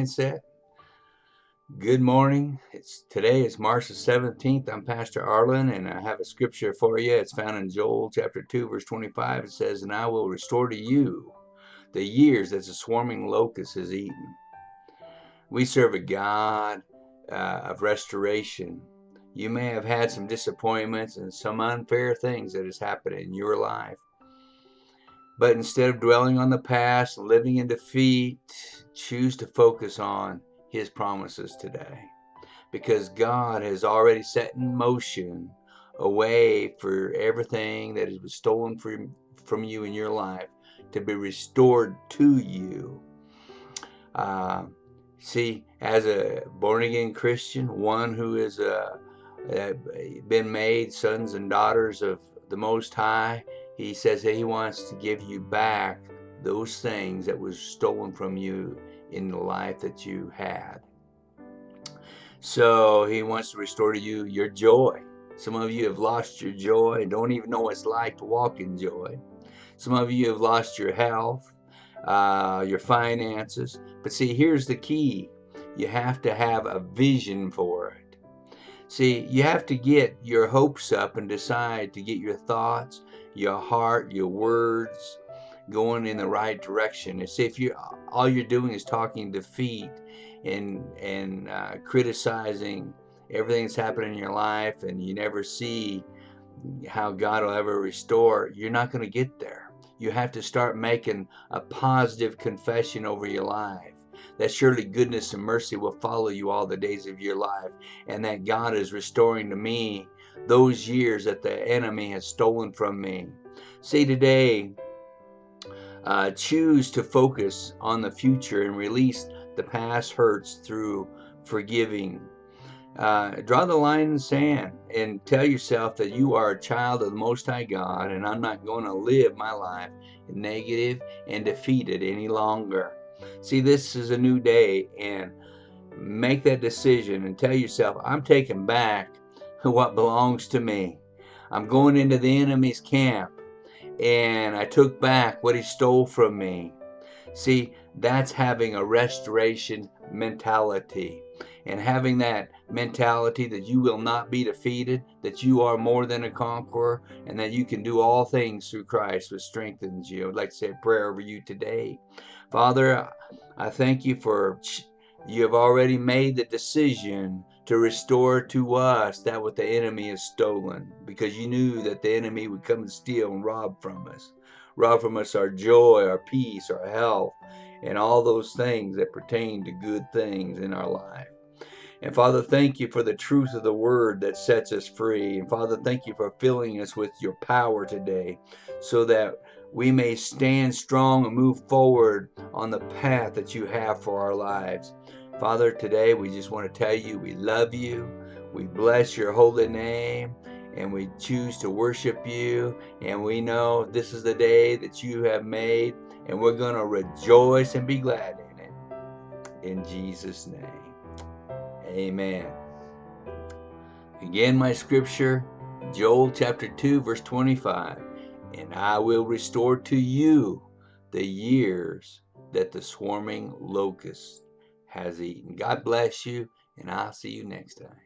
Mindset. Good morning. Today is March the 17th. I'm Pastor Arlen, and I have a scripture for you. It's found in Joel chapter 2, verse 25. It says, "And I will restore to you the years that the swarming locust has eaten." We serve a God of restoration. You may have had some disappointments and some unfair things that has happened in your life. But instead of dwelling on the past, living in defeat, choose to focus on His promises today. Because God has already set in motion a way for everything that was stolen from you in your life to be restored to you. See, as a born-again Christian, one who has been made sons and daughters of the Most High, He says that He wants to give you back those things that was stolen from you in the life that you had. So He wants to restore to you your joy. Some of you have lost your joy and don't even know what it's like to walk in joy. Some of you have lost your health, your finances. But see, here's the key. You have to have a vision for it. See, you have to get your hopes up and decide to get your thoughts, your heart, your words going in the right direction. And see, if all you're doing is talking defeat and criticizing everything that's happening in your life, and you never see how God will ever restore, you're not going to get there. You have to start making a positive confession over your life, that surely goodness and mercy will follow you all the days of your life, and that God is restoring to me those years that the enemy has stolen from me. See, today, choose to focus on the future and release the past hurts through forgiving. Draw the line in the sand and tell yourself that you are a child of the Most High God, and I'm not going to live my life negative and defeated any longer. See, this is a new day, and make that decision and tell yourself, I'm taking back what belongs to me. I'm going into the enemy's camp, and I took back what he stole from me. See, that's having a restoration mentality. And having that mentality that you will not be defeated, that you are more than a conqueror, and that you can do all things through Christ, which strengthens you. I would like to say a prayer over you today. Father, I thank you for you have already made the decision to restore to us that what the enemy has stolen, because you knew that the enemy would come and steal and rob from us. Rob from us our joy, our peace, our health, and all those things that pertain to good things in our life. And Father, thank you for the truth of the word that sets us free. And Father, thank you for filling us with your power today so that we may stand strong and move forward on the path that you have for our lives. Father, today we just want to tell you we love you. We bless your holy name, and we choose to worship you. And we know this is the day that you have made, and we're going to rejoice and be glad in it. In Jesus' name. Amen. Again, my scripture, Joel chapter 2, verse 25. "And I will restore to you the years that the swarming locust has eaten." God bless you, and I'll see you next time.